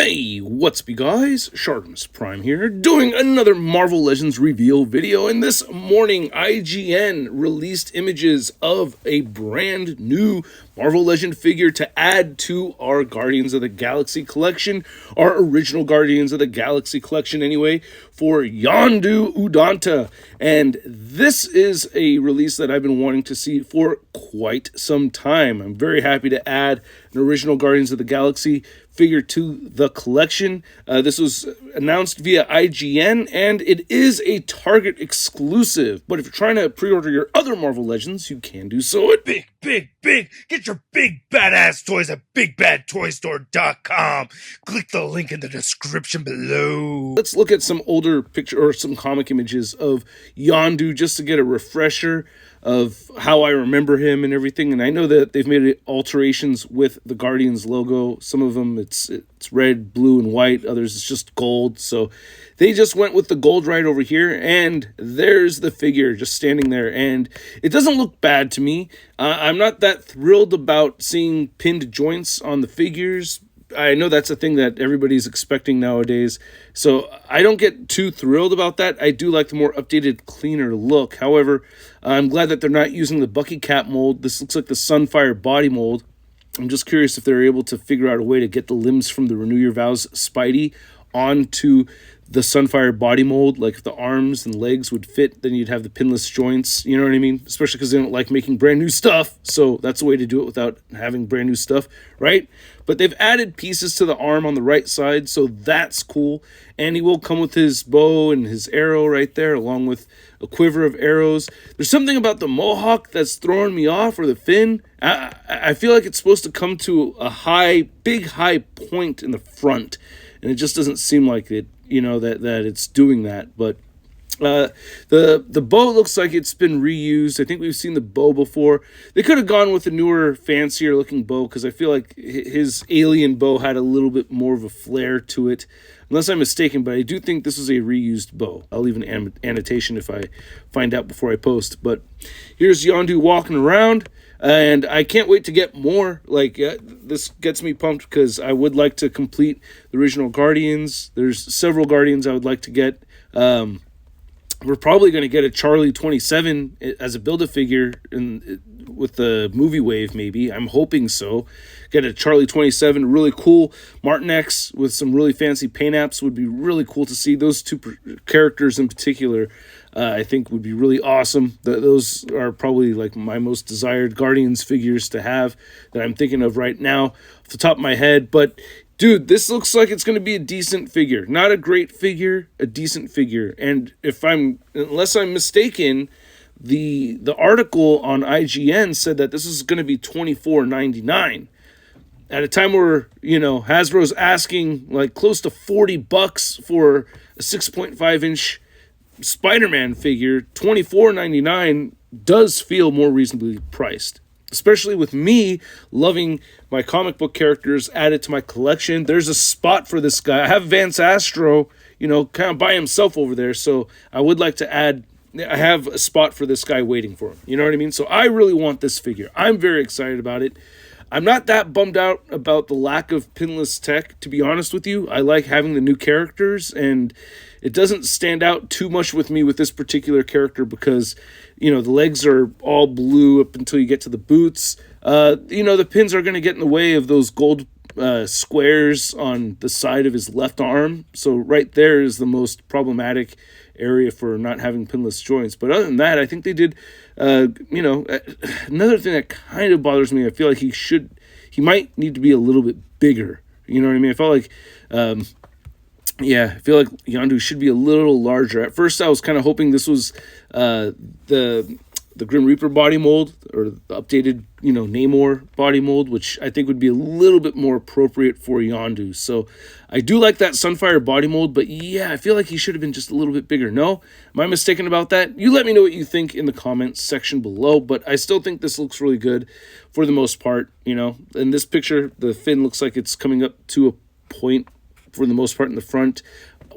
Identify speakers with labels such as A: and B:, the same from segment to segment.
A: Hey, what's up you guys? ShartimusPrime here, doing another Marvel Legends reveal video, and this morning IGN released images of a brand new Marvel Legend figure to add to our Guardians of the Galaxy collection, our original Guardians of the Galaxy collection anyway, for Yondu Udonta. And this is a release that I've been wanting to see for quite some time. I'm very happy to add an original Guardians of the Galaxy figure to the collection. This was announced via IGN, and it is a Target exclusive. But if you're trying to pre-order your other Marvel Legends, you can do so at
B: Big. Get your big badass toys at BigBadToyStore.com. Click the link in the description below.
A: Let's look at some older picture or some comic images of Yondu just to get a refresher of how I remember him and everything. And I know that they've made alterations with the Guardians logo. Some of them it's red, blue, and white. Others it's just gold. So they just went with the gold right over here. And there's the figure just standing there. And it doesn't look bad to me. I'm not that thrilled about seeing pinned joints on the figures. I know that's a thing that everybody's expecting nowadays, so I don't get too thrilled about that. I do like the more updated, cleaner look. However, I'm glad that they're not using the Bucky Cap mold. This looks like the Sunfire body mold. I'm just curious if they're able to figure out a way to get the limbs from the Renew Your Vows Spidey onto the Sunfire body mold. Like if the arms and legs would fit, then you'd have the pinless joints, you know what I mean? Especially because they don't like making brand new stuff, so that's a way to do it without having brand new stuff, right? But they've added pieces to the arm on the right side, so that's cool. And he will come with his bow and his arrow right there, along with a quiver of arrows. There's something about the Mohawk that's throwing me off, or the fin. I feel like it's supposed to come to a big high point in the front, and it just doesn't seem like it, you know, that it's doing that. But the bow looks like it's been reused. I think we've seen the bow before. They could have gone with a newer, fancier looking bow, because I feel like his alien bow had a little bit more of a flair to it, unless I'm mistaken. But I do think this is a reused bow. I'll leave an annotation if I find out before I post. But here's Yondu walking around, and I can't wait to get more. Like, this gets me pumped because I would like to complete the original Guardians. There's several Guardians I would like to get. We're probably going to get a Charlie 27 as a Build-A-Figure with the movie wave, maybe. I'm hoping so. Get a Charlie 27, really cool. Martin X with some really fancy paint apps would be really cool to see. Those two characters in particular, I think would be really awesome. Those are probably like my most desired Guardians figures to have that I'm thinking of right now off the top of my head. But dude, this looks like it's going to be a decent figure. Not a great figure, a decent figure. And unless I'm mistaken, the article on IGN said that this is going to be $24.99. At a time where, you know, Hasbro's asking like close to $40 for a 6.5-inch Spider-Man figure, $24.99 does feel more reasonably priced. Especially with me loving my comic book characters added to my collection. There's a spot for this guy. I have Vance Astro, you know, kind of by himself over there. So I would like to add, I have a spot for this guy waiting for him. You know what I mean? So I really want this figure. I'm very excited about it. I'm not that bummed out about the lack of pinless tech, to be honest with you. I like having the new characters, and it doesn't stand out too much with me with this particular character because, you know, the legs are all blue up until you get to the boots. You know, the pins are going to get in the way of those gold squares on the side of his left arm. So right there is the most problematic area for not having pinless joints. But other than that, I think they did, you know, another thing that kind of bothers me, I feel like he might need to be a little bit bigger. You know what I mean? I felt like, yeah, I feel like Yondu should be a little larger. At first, I was kind of hoping this was the Grim Reaper body mold, or the updated, you know, Namor body mold, which I think would be a little bit more appropriate for Yondu. So I do like that Sunfire body mold, but yeah, I feel like he should have been just a little bit bigger. No? Am I mistaken about that? You let me know what you think in the comments section below, but I still think this looks really good for the most part, you know. In this picture, the fin looks like it's coming up to a point for the most part in the front.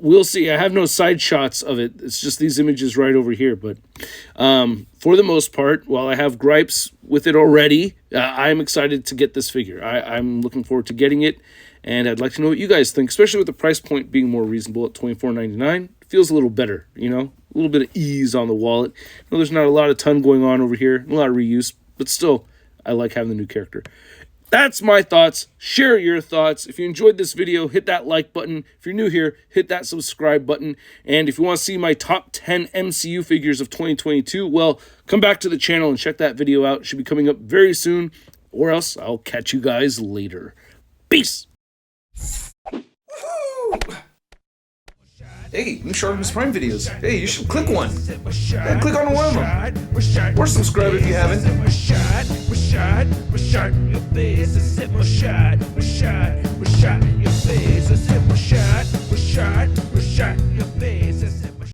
A: we'll see. I have no side shots of it. It's just these images right over here. But for the most part, while I have gripes with it already, I'm excited to get this figure. I'm looking forward to getting it, and I'd like to know what you guys think, especially with the price point being more reasonable at $24.99. Feels a little better, you know, a little bit of ease on the wallet. I know there's not a lot of ton going on over here, a lot of reuse, but still, I like having the new character. That's my thoughts. Share your thoughts. If you enjoyed this video, hit that like button. If you're new here, hit that subscribe button. And if you want to see my top 10 MCU figures of 2022, well, come back to the channel and check that video out. It should be coming up very soon, or else I'll catch you guys later. Peace!
C: Hey, new ShartimusPrime videos. Hey, you should click one. Yeah, click on one of them. Or subscribe if you haven't.
B: Your face,